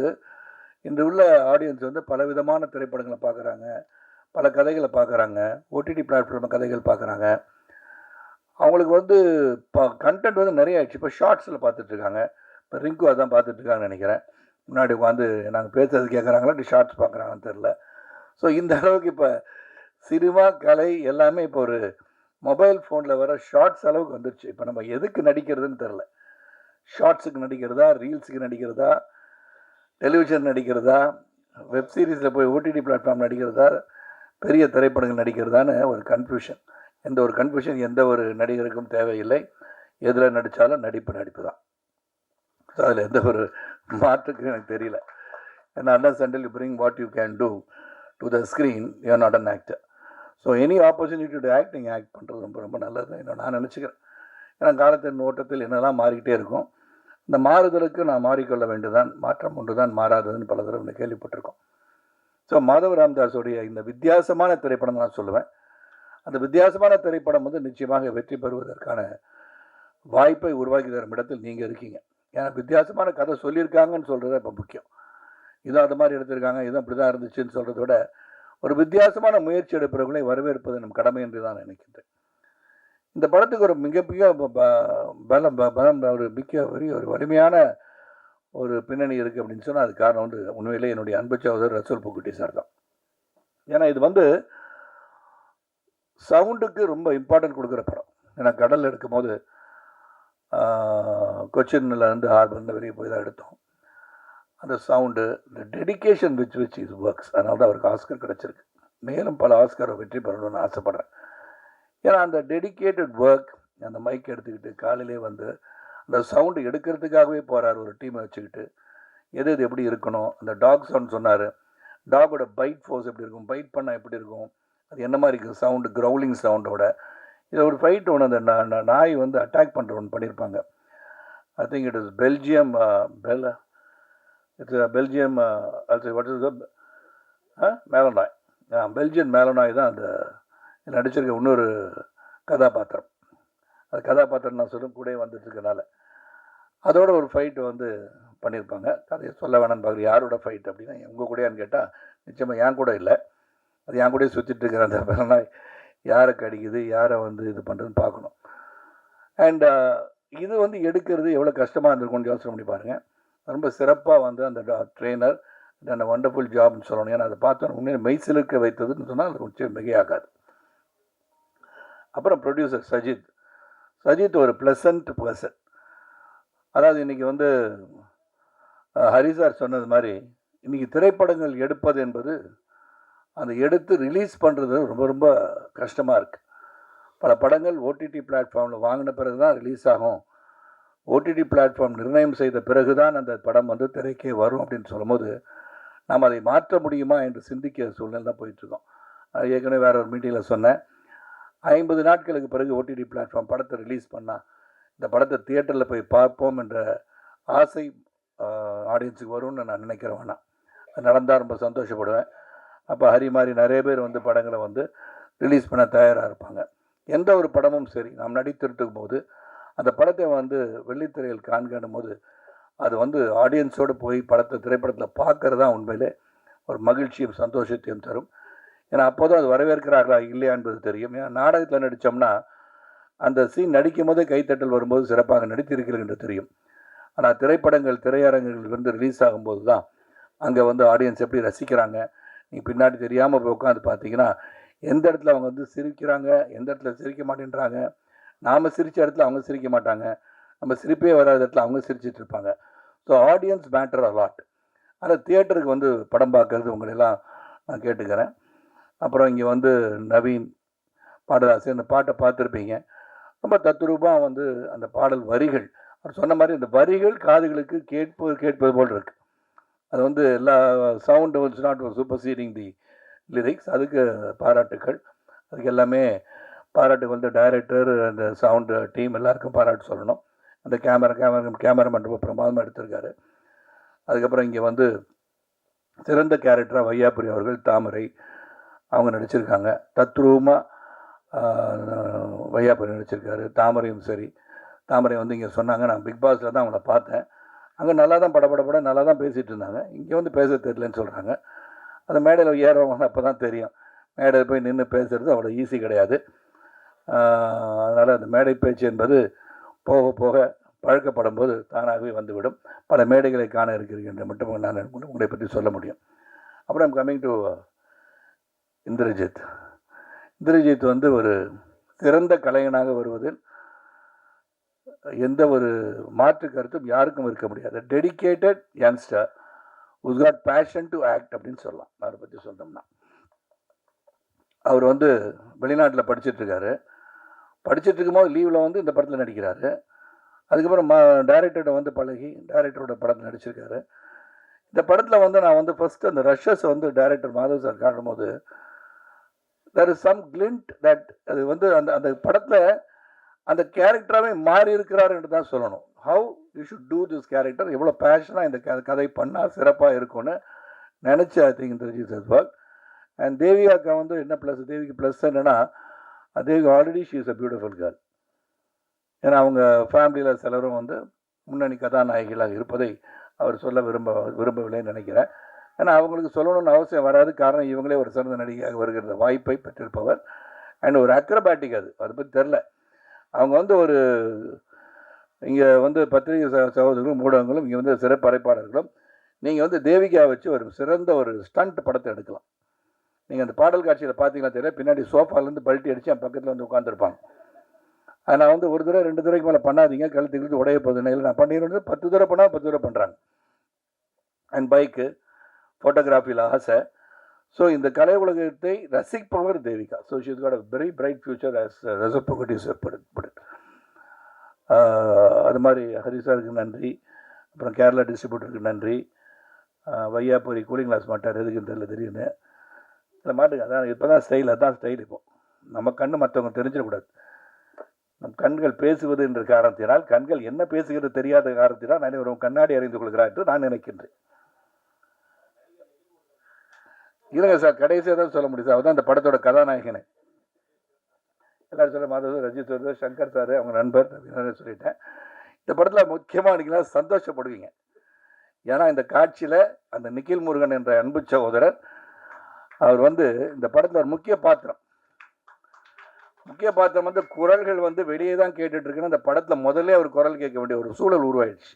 Speaker 1: இன்று உள்ள ஆடியன்ஸ் வந்து பலவிதமான திரைப்படங்களை பார்க்குறாங்க, பல கதைகளை பார்க்குறாங்க, ஓடிடி பிளாட்ஃபார்ம் கதைகள் பார்க்குறாங்க. அவங்களுக்கு வந்து கண்டென்ட் வந்து நிறைய ஆயிடுச்சு. இப்போ ஷார்ட்ஸில் பார்த்துட்ருக்காங்க. இப்போ ரிங்கு அதான் பார்த்துட்ருக்காங்கன்னு நினைக்கிறேன். முன்னாடி உட்காந்து நாங்கள் பேசுறது கேட்குறாங்களா இப்படி ஷார்ட்ஸ் பார்க்குறாங்கன்னு தெரில. ஸோ இந்த அளவுக்கு இப்போ சினிமா கலை எல்லாமே இப்போ ஒரு மொபைல் ஃபோனில் வர ஷார்ட்ஸ் அளவுக்கு வந்துடுச்சு. இப்போ நம்ம எதுக்கு நடிக்கிறதுன்னு தெரில. ஷார்ட்ஸுக்கு நடிக்கிறதா, ரீல்ஸுக்கு நடிக்கிறதா, டெலிவிஷன் நடிக்கிறதா, வெப் சீரிஸில் போய் ஓடிடி பிளாட்ஃபார்ம் நடிக்கிறதா, பெரிய திரைப்படங்கள் நடிக்கிறதான்னு ஒரு கன்ஃபியூஷன். எந்த ஒரு கன்ஃபியூஷன் எந்த ஒரு நடிகருக்கும் தேவையில்லை. எதில் நடித்தாலும் நடிப்பு தான். ஸோ அதில் எந்த ஒரு மாற்றுக்கும் எனக்கு தெரியல. ஏன்னா unless until you bring what you can do to the screen, you are not an actor. So any opportunity to act நீங்கள் ஆக்ட் பண்ணுறது ரொம்ப ரொம்ப நல்லது தான் நான் நினச்சிக்கிறேன். ஏன்னா காலத்தின் ஓட்டத்தில் என்னெல்லாம் மாறிக்கிட்டே இருக்கும். இந்த மாறுதலுக்கு நான் மாறிக்கொள்ள வேண்டியதான், மாற்றம் ஒன்று தான் மாறாததுன்னு பல தடவை கேள்விப்பட்டிருக்கோம். ஸோ மாதவ ராமதாஸுடைய இந்த வித்தியாசமான திரைப்படம் நான் சொல்லுவேன். அந்த வித்தியாசமான திரைப்படம் வந்து நிச்சயமாக வெற்றி பெறுவதற்கான வாய்ப்பை உருவாக்கி தரும் இடத்தில் நீங்கள் இருக்கீங்க. ஏன்னா வித்தியாசமான கதை சொல்லியிருக்காங்கன்னு சொல்கிறது இப்போ முக்கியம். இதுவும் அது மாதிரி எடுத்திருக்காங்க, இதுவும் அப்படி தான் இருந்துச்சுன்னு சொல்கிறத விட ஒரு வித்தியாசமான முயற்சி எடுப்பவர்களை வரவேற்பது நம் கடமை என்று தான் நினைக்கின்றேன். இந்த படத்துக்கு ஒரு மிகப்பெரிய பலம் ஒரு ஒரு வலிமையான ஒரு பின்னணி இருக்குது அப்படின்னு சொன்னால் அது காரணம் வந்து உண்மையிலே என்னுடைய அன்பு சகோதரர் ரசூல் பூக்குட்டி சார் தான். ஏன்னா இது வந்து சவுண்டுக்கு ரொம்ப இம்பார்ட்டன்ட் கொடுக்குற படம். ஏன்னா கடலில் எடுக்கும் போது கொச்சின்ல இருந்து ஹார்பர்ல வெளியே போய் தான் எடுத்தோம். அந்த சவுண்டு, இந்த டெடிக்கேஷன் விச் இஸ் ஒர்க்ஸ், அதனால தான் அவருக்கு ஆஸ்கர் கிடச்சிருக்கு. மேலும் பல ஆஸ்கரை வெற்றி பெறணும்னு ஆசைப்பட்றேன். ஏன்னா அந்த டெடிக்கேட்டட் ஒர்க், அந்த மைக் எடுத்துக்கிட்டு காலையிலே வந்து அந்த சவுண்டு எடுக்கிறதுக்காகவே போகிறார் ஒரு டீமை வச்சுக்கிட்டு. எது எது எப்படி இருக்கணும், அந்த டாக் சவுண்ட் சொன்னார், டாகோட பைட் ஃபோர்ஸ் எப்படி இருக்கும், பைட் பண்ணால் எப்படி இருக்கும், அது என்ன மாதிரி இருக்குது சவுண்டு, க்ரௌலிங் சவுண்டோட. இதை ஒரு ஃபைட் ஒன்று அந்த நாய் வந்து அட்டாக் பண்ணுற ஒன்று பண்ணியிருப்பாங்க. I think it is Belgium Belgium what is மேலனாய், பெல்ஜியன் மேலனாய் தான் அந்த நடிச்சிருக்க இன்னொரு கதாபாத்திரம். அது கதாபாத்திரம் நான் சொல்லும் கூட வந்துட்டுருக்கனால அதோட ஒரு ஃபைட்டு வந்து பண்ணியிருப்பாங்க. கதையை சொல்ல வேணான்னு பார்க்குற யாரோட ஃபைட் அப்படின்னா உங்கள் கூடயான்னு கேட்டால் நிச்சயமாக என் கூட இல்லை, அது என் கூடயே சுற்றிட்டு இருக்கிற அந்த மேலனாய் யாரை கடிக்குது, யாரை வந்து இது பண்ணுறதுன்னு பார்க்கணும். அண்ட் இது வந்து எடுக்கிறது எவ்வளோ கஷ்டமாக இருந்திருக்கும்னு யோசனை பண்ணி பாருங்கள். ரொம்ப சிறப்பாக வந்து அந்த ட்ரெயினர் அந்த வண்டர்ஃபுல் ஜாப்னு சொல்லணும். ஏன்னா அதை பார்த்தோன்னா உண்மையை மெய்சிலுக்க வைத்ததுன்னு சொன்னால் அது கொஞ்சம் மிகையாகாது. அப்புறம் ப்ரொடியூசர் சஜித் ஒரு ப்ளசன்ட் பர்சன். அதாவது இன்றைக்கி வந்து ஹரிசார் சொன்னது மாதிரி இன்றைக்கி திரைப்படங்கள் எடுப்பது என்பது அந்த எடுத்து ரிலீஸ் பண்ணுறது ரொம்ப ரொம்ப கஷ்டமாக இருக்குது. பல படங்கள் ஓடிடி பிளாட்ஃபார்மில் வாங்கின பிறகு தான் ரிலீஸ் ஆகும், ஓடிடி பிளாட்ஃபார்ம் நிர்ணயம் செய்த பிறகு தான் அந்த படம் வந்து திரைக்கே வரும் அப்படின்னு சொல்லும்போது நாம் அதை மாற்ற முடியுமா என்று சிந்திக்க சூழ்நிலை தான் போயிட்டுருக்கோம். ஏற்கனவே வேறு ஒரு மீட்டிங்கில் சொன்னேன், 50 நாட்களுக்கு பிறகு ஓடிடி பிளாட்ஃபார்ம் படத்தை ரிலீஸ் பண்ணால் இந்த படத்தை தியேட்டரில் போய் பார்ப்போம் என்ற ஆசை ஆடியன்ஸுக்கு வரும்னு நான் நினைக்கிறேன். வேணாம், அது நடந்தால் ரொம்ப சந்தோஷப்படுவேன். அப்போ ஹரி மாதிரி நிறைய பேர் வந்து படங்களை வந்து ரிலீஸ் பண்ண தயாராக இருப்பாங்க. எந்த ஒரு படமும் சரி, நாம் நடித்திருக்கும் போது அந்த படத்தை வந்து வெள்ளித்திரையில் காண்கணும் போது அது வந்து ஆடியன்ஸோடு போய் திரைப்படத்தில் பார்க்கறது தான் உண்மையிலே ஒரு மகிழ்ச்சியும் சந்தோஷத்தையும் தரும். ஏன்னா அப்போதும் அது வரவேற்கிறார்களா இல்லையா என்பது தெரியும். ஏன்னா நாடகத்தில் நடித்தோம்னா அந்த சீன் நடிக்கும் போதே கைத்தட்டல் வரும்போது சிறப்பாக நடித்திருக்கிறீர்கள் என்று தெரியும். ஆனால் திரையரங்குகள் வந்து ரிலீஸ் ஆகும்போது தான் அங்கே வந்து ஆடியன்ஸ் எப்படி ரசிக்கிறாங்க, நீ பின்னாடி தெரியாமல் போய் உட்காந்து பார்த்தீங்கன்னா எந்த இடத்துல அவங்க வந்து சிரிக்கிறாங்க, எந்த இடத்துல சிரிக்க மாட்டேன்றாங்க, நாம் சிரித்த இடத்துல அவங்க சிரிக்க மாட்டாங்க, நம்ம சிரிப்பே வராத இடத்துல அவங்க சிரிச்சிட்டு இருப்பாங்க. So audience matter a lot. ஆனால் தியேட்டருக்கு வந்து படம் பார்க்கறது உங்களெல்லாம் நான் கேட்டுக்கிறேன். அப்புறம் இங்கே வந்து நவீன் பாடலாசிரியர், அந்த பாட்டை பார்த்துருப்பீங்க. ரொம்ப தத்ரூபமாக வந்து அந்த பாடல் வரிகள் அவர் சொன்ன மாதிரி அந்த வரிகள் காதுகளுக்கு கேட்பது போல் இருக்குது. அது வந்து எல்லா sound was not super seeding the lyrics. அதுக்கு பாராட்டுக்கள். அதுக்கு எல்லாமே பாராட்டு வந்து டைரக்டர், அந்த சவுண்டு டீம் எல்லாருக்கும் பாராட்டு சொல்லணும். அந்த கேமராமேன் ரொம்ப பிரமாதமாக எடுத்திருக்காரு. அதுக்கப்புறம் இங்கே வந்து சிறந்த கேரக்டராக வையாபுரி அவர்கள், தாமரை அவங்க நடிச்சிருக்காங்க. தத்ரூபமாக வையாபுரி நடிச்சிருக்காரு. தாமரையும் சரி, தாமரை வந்து இங்கே சொன்னாங்க, நான் பிக் பாஸில் தான் அவங்கள பார்த்தேன், அங்கே நல்லா தான் பட நல்லா தான் பேசிகிட்டு இருந்தாங்க, இங்கே வந்து பேச தெரியலன்னு சொல்கிறாங்க. அந்த மேடையில் ஏறவங்க அப்போ தான் தெரியும், மேடையில் போய் நின்று பேசுகிறது அவ்வளோ ஈஸி கிடையாது. அதனால் அந்த மேடை பேச்சு என்பது போக போக பழக்கப்படும் போது தானாகவே வந்துவிடும். பல மேடைகளை காண இருக்கிறீர்கள் என்று மட்டும் நான் உங்களை பற்றி சொல்ல முடியும். அப்புறம் கம்மிங் டு இந்திரஜித் வந்து ஒரு சிறந்த கலைஞனாக வருவதில் எந்த ஒரு மாற்று கருத்தும் யாருக்கும் இருக்க முடியாது. Dedicated youngster who's got passion to act அப்படின்னு சொல்லலாம். அவரை பற்றி சொன்னோம்னா அவர் வந்து வெளிநாட்டில் படிச்சுட்டு இருக்கும்போது லீவில் வந்து இந்த படத்தில் நடிக்கிறாரு. அதுக்கப்புறம் டைரக்டர்கிட்ட வந்து பழகி டைரக்டரோட படத்தில் நடிச்சிருக்காரு. இந்த படத்தில் வந்து நான் வந்து ஃபஸ்ட்டு அந்த ரஷ்ஷஸ் வந்து டைரக்டர் மாதவ் சார் காட்டும்போது there is some glint that அது வந்து அந்த அந்த படத்தில் அந்த கேரக்டராகவே மாறி இருக்கிறார் என்று தான் சொல்லணும். How you should do this character, எவ்வளோ பேஷனாக இந்த கதை பண்ணால் சிறப்பாக இருக்கும்னு நினச்சி ஐ திங்க் இந்த ரிஜிஸ் ஒர்க். அண்ட் தேவிகாவுக்கு வந்து என்ன ப்ளஸ், தேவிக்கு ப்ளஸ் என்னென்னா Devika already she is a beautiful girl. ஏன்னா அவங்க ஃபேமிலியில் சிலரும் வந்து முன்னணி கதாநாயகிகளாக இருப்பதை அவர் சொல்ல விரும்பவில்லைன்னு நினைக்கிறேன். ஏன்னா அவங்களுக்கு சொல்லணும்னு அவசியம் வராது. காரணம் இவங்களே ஒரு சிறந்த நடிகையாக வருகிற வாய்ப்பை பெற்றிருப்பவர். அண்ட் ஒரு அக்ரபேட்டிக் அதை பற்றி தெரில. அவங்க வந்து ஒரு இங்கே வந்து பத்திரிகை சகோதரர்களும் ஊடகங்களும் இங்கே வந்து சிறப்பு அழைப்பாளர்களும் நீங்கள் வந்து தேவிகா வச்சு ஒரு சிறந்த ஒரு ஸ்டண்ட் படத்தை எடுக்கலாம். நீங்கள் அந்த பாடல் காட்சியில் பார்த்தீங்கன்னா தெரியல, பின்னாடி சோஃபாலேருந்து பல்ட்டி அடித்து என் பக்கத்தில் வந்து உட்காந்துருப்பாங்க. அதை நான் வந்து ஒரு தடவை 2 தடவைக்கு மேலே பண்ணாதீங்க, கழுத்து உடைய போகுதுன்னு. இல்லை நான் பண்ணிடுறது 10 தடவை பண்ணால் 10 தடவை பண்ணுறாங்க. அண்ட் பைக்கு ஃபோட்டோகிராஃபியில் ஆசை. ஸோ இந்த கலை உலகத்தை ரசிப்பவர் Devika. So she's got a very bright future as ரசப்பகுட்டி அது மாதிரி ஹரிசாருக்கு நன்றி. அப்புறம் கேரளா டிஸ்ட்ரிபியூட்டருக்கு நன்றி. வையாபுரி கூலிங் கிளாஸ் மாட்டார், எதுக்குன்னு தெரியல திடீர்னு. இல்லை மாட்டுங்க, அதான் இப்போ தான் ஸ்டைல், அதுதான் ஸ்டைல். இப்போ நம்ம கண்ணு மற்றவங்க தெரிஞ்சிடக்கூடாது. நம் கண்கள் பேசுவது என்ற காரணத்தினால், கண்கள் என்ன பேசுகிறது தெரியாத காரணத்தினால் நான் ஒரு கண்ணாடி அறிந்து கொள்கிறார் என்று நான் நினைக்கின்றேன். இல்லைங்க சார், கடைசியாக தான் சொல்ல முடியும் சார். அவதான் இந்த படத்தோட கதாநாயகனை எல்லாரும் சொல்ல மாதவ், ரஜித் சார், சங்கர் சார், அவங்க நண்பர் அப்படின்னு சொல்லிட்டேன். இந்த படத்தில் முக்கியமாக நீங்களா சந்தோஷப்படுவீங்க. ஏன்னா இந்த காட்சியில் அந்த நிக்கில் முருகன் என்ற அன்பு சகோதரர் அவர் வந்து இந்த படத்தில் ஒரு முக்கிய பாத்திரம் வந்து குரல்கள் வந்து வெளியே தான் கேட்டுட்டு இருக்குன்னு அந்த படத்தில் முதல்ல அவர் குரல் கேட்க வேண்டிய ஒரு சூழல் உருவாயிடுச்சு.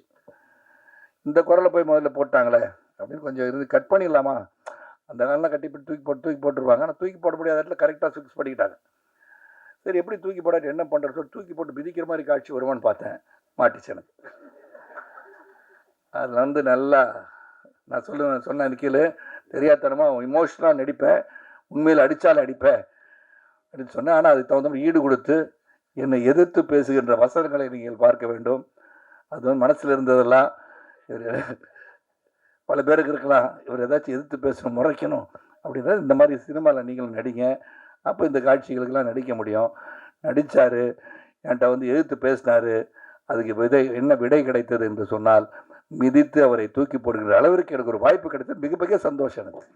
Speaker 1: இந்த குரலை போய் முதல்ல போட்டாங்களே அப்படின்னு கொஞ்சம் இருந்து கட் பண்ணிடலாமா, அந்த காலெலாம் கட்டி தூக்கி போட்டுருவாங்க. ஆனால் தூக்கி போட முடியாத இடத்துல கரெக்டாக ஃபிக்ஸ் பண்ணிக்கிட்டாங்க. சரி, எப்படி தூக்கி போடாட்டி என்ன பண்ணுறது சொல்லி தூக்கி போட்டு மிதிக்கிற மாதிரி காட்சி வருமானு பார்த்தேன், மாட்டிச்சு எனக்கு. அதில் வந்து நல்லா நான் சொன்ன நிற்கல தெரியாதனமாக இமோஷனலாக நடிப்பேன், உண்மையில் அடித்தாலும் அடிப்பேன் அப்படின்னு சொன்னேன். ஆனால் அதுக்கு தகுந்த மாதிரி ஈடு கொடுத்து என்னை எதிர்த்து பேசுகின்ற வசனங்களை நீங்கள் பார்க்க வேண்டும். அது வந்து மனசில் இருந்ததெல்லாம் பல பேருக்கு இருக்கலாம், இவர் ஏதாச்சும் எதிர்த்து பேசணும், முறைக்கணும் அப்படின்னா இந்த மாதிரி சினிமாவில் நீங்களும் நடிங்க, அப்போ இந்த காட்சிகளுக்கெல்லாம் நடிக்க முடியும். நடித்தார், என்கிட்ட வந்து எதிர்த்து பேசினார். அதுக்கு என்ன விடை கிடைத்தது என்று சொன்னால், மிதித்து அவரை தூக்கி போடுகிற அளவிற்கு எனக்கு ஒரு வாய்ப்பு கிடைத்தது. மிகப்பெரிய சந்தோஷம் எனக்கு.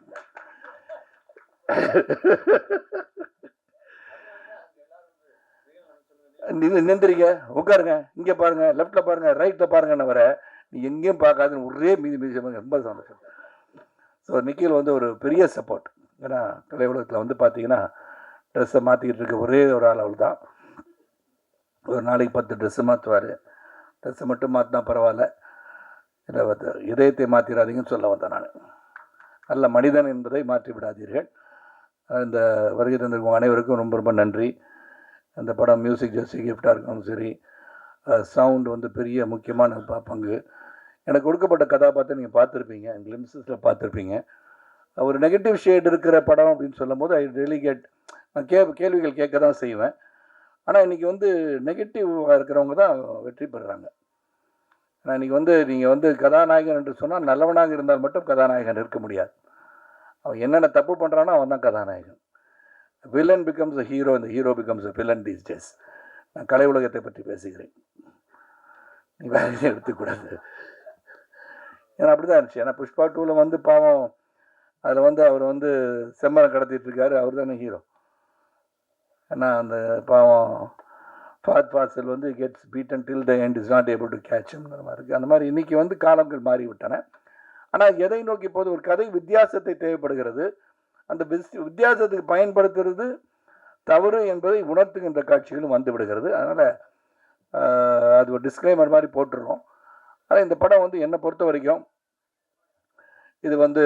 Speaker 1: நின்றுறீங்க, உட்காருங்க, இங்கே பாருங்க, லெஃப்டில் பாருங்க, ரைட்டில் பாருங்கன்னு வர நீ எங்கேயும் பார்க்காதுன்னு ஒரே மீதி ரொம்ப சந்தோஷம். ஸோ நிக்கில் வந்து ஒரு பெரிய சப்போர்ட். ஏன்னா கலை உலகத்தில் வந்து பார்த்தீங்கன்னா ட்ரெஸ்ஸை மாற்றிக்கிட்டு இருக்க ஒரே ஒரு ஆள் அவள் தான். ஒரு நாளைக்கு 10 ட்ரெஸ்ஸு மாற்றுவார். ட்ரெஸ்ஸை மட்டும் மாற்றினா பரவாயில்ல, இல்லை இதயத்தை மாற்றிடாதீங்கன்னு சொல்ல வந்தேன் நான். நல்ல மனிதன் என்பதை மாற்றி விடாதீர்கள். இந்த வருகை தந்திருக்கும் அனைவருக்கும் ரொம்ப ரொம்ப நன்றி. அந்த படம் மியூசிக் ஜஸ்ட் கிஃப்டாக இருக்கணும், சரி சவுண்டு வந்து பெரிய முக்கியமான பங்கு. எனக்கு கொடுக்கப்பட்ட கதாபாத்திரம் நீங்கள் பார்த்துருப்பீங்க, கிளிம்ஸஸில் பார்த்துருப்பீங்க. ஒரு நெகட்டிவ் ஷேட் இருக்கிற படம் அப்படின்னு சொல்லும் போது ஐ ரியலி கெட், நான் கேள்விகள் கேட்க தான் செய்வேன். ஆனால் இன்றைக்கி வந்து நெகட்டிவாக இருக்கிறவங்க தான் வெற்றி பெறுறாங்க. ஆனால் இன்றைக்கி வந்து நீங்கள் வந்து கதாநாயகன் என்று சொன்னால் நல்லவனாக இருந்தால் மட்டும் கதாநாயகன் இருக்க முடியாது. அவன் என்னென்ன தப்பு பண்ணுறானோ அவன் தான் கதாநாயகன். வில்லன் பிகம்ஸ் அ ஹீரோ, இந்த hero becomes a villain these days. நான் கலை உலகத்தை பற்றி பேசுகிறேன், நீ வேற எதுவும் எடுத்துக்கூடாது. ஏன்னா அப்படி தான் இருந்துச்சு. ஏன்னா புஷ்பா 2ல் வந்து பாவம் அதில் வந்து அவர் வந்து செம்மரம் கடத்திட்டு இருக்காரு, அவர் தானே ஹீரோ. ஏன்னா அந்த பாவம் ஃபாத் ஃபாசில் வந்து gets beaten till the end is not able to கேட்ச்ங்கிற மாதிரி இருக்குது. அந்த மாதிரி இன்றைக்கி வந்து காலங்கள் மாறிவிட்டன. ஆனால் எதை நோக்கி போது ஒரு கதை வித்தியாசத்தை தேவைப்படுகிறது. அந்த வித்தியாசத்துக்கு பயன்படுத்துறது தவறு என்பதை உணர்த்துகின்ற காட்சிகளும் வந்து விடுகிறது. அதனால் அது ஒரு டிஸ்க்ளைமர் மாதிரி போட்டுடுறோம். ஆனால் இந்த படம் வந்து என்னை பொறுத்த வரைக்கும் இது வந்து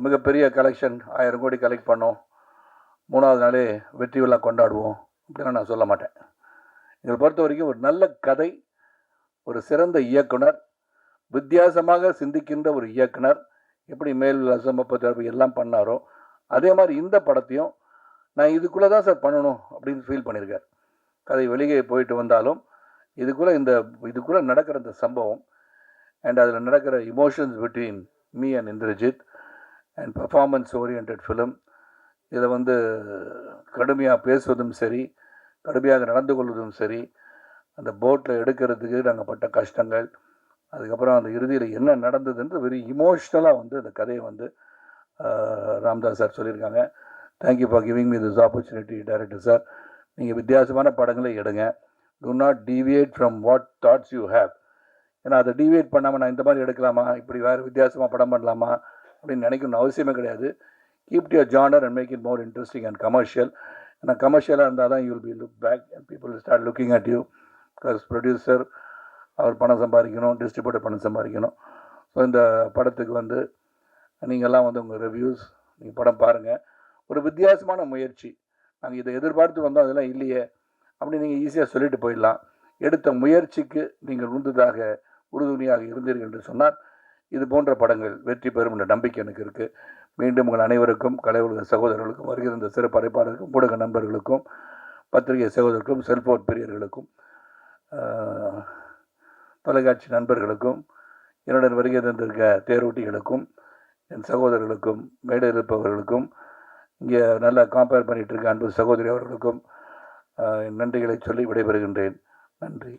Speaker 1: மிகப்பெரிய கலெக்ஷன், 1000 கோடி கலெக்ட் பண்ணோம், 3வது நாளே வெற்றி விழா கொண்டாடுவோம் அப்படின்னு நான் சொல்ல மாட்டேன். இதை பொறுத்த வரைக்கும் ஒரு நல்ல கதை, ஒரு சிறந்த இயக்குனர், வித்தியாசமாக சிந்திக்கின்ற ஒரு இயக்குனர் எப்படி மேல் விலாசம் 30 எல்லாம் பண்ணாரோ அதே மாதிரி இந்த படத்தையும் நான் இதுக்குள்ளே தான் சார் பண்ணணும் அப்படின்னு ஃபீல் பண்ணியிருக்கார். கதை வெளியே போயிட்டு வந்தாலும் இதுக்குள்ளே நடக்கிற இந்த சம்பவம் அண்ட் அதில் நடக்கிற emotions between me and Indrajith and performance oriented film, இதில் வந்து கடுமையாக பேசுவதும் சரி, கடுமையாக நடந்து கொள்வதும் சரி, அந்த போட்டில் எடுக்கிறதுக்கு நாங்கள் பட்ட கஷ்டங்கள், அதுக்கப்புறம் அந்த இறுதியில் என்ன நடந்ததுன்ற வெரி இமோஷ்னலாக வந்து அந்த கதையை வந்து ராம்தாஸ் சார் சொல்லியிருக்காங்க. Thank you for giving me this opportunity director sir. நீங்கள் வித்தியாசமான படங்களை எடுங்க. To not deviate from what thoughts you have. ஏன்னா அதை டீவியேட் பண்ணாமல் நான் இந்த மாதிரி எடுக்கலாமா, இப்படி வேறு வித்தியாசமாக படம் பண்ணலாமா அப்படின்னு நினைக்கணும்னு அவசியமே கிடையாது. Keep your genre and make it more interesting and commercial. ஏன்னா கமர்ஷியலாக இருந்தால் தான் you will be look back and people will start looking at you. Because producer அவர் பணம் சம்பாதிக்கணும், டிஸ்ட்ரிபியூட்டர் பணம் சம்பாதிக்கணும். ஸோ இந்த படத்துக்கு வந்து நீங்கள்லாம் வந்து உங்கள் ரிவ்யூஸ், நீங்கள் படம் பாருங்கள். ஒரு வித்தியாசமான முயற்சி. நாங்கள் இதை எதிர்பார்த்து வந்தோம், அதெல்லாம் இல்லையே அப்படி நீங்கள் ஈஸியாக சொல்லிட்டு போயிடலாம். எடுத்த முயற்சிக்கு நீங்கள் உறுதுணையாக இருந்தீர்கள் என்று சொன்னால் இது போன்ற படங்கள் வெற்றி பெறும் என்ற நம்பிக்கை எனக்கு இருக்குது. மீண்டும் உங்கள் அனைவருக்கும், கலை உலக சகோதரர்களுக்கும், வருகிற இந்த சிறப்பு அழைப்பாளருக்கும், ஊடக நண்பர்களுக்கும், பத்திரிகை சகோதரர்களுக்கும், செல்போன் பிரியர்களுக்கும், தொலைக்காட்சி நண்பர்களுக்கும், என்னுடன் வருகை தந்திருக்க தேரோட்டிகளுக்கும், என் சகோதரர்களுக்கும், மேடையில் இருப்பவர்களுக்கும், இங்கே நல்லா கம்பேர் பண்ணிகிட்டு இருக்க அன்பு சகோதரி அவர்களுக்கும் நன்றிகளை சொல்லி விடைபெறுகின்றேன். நன்றி.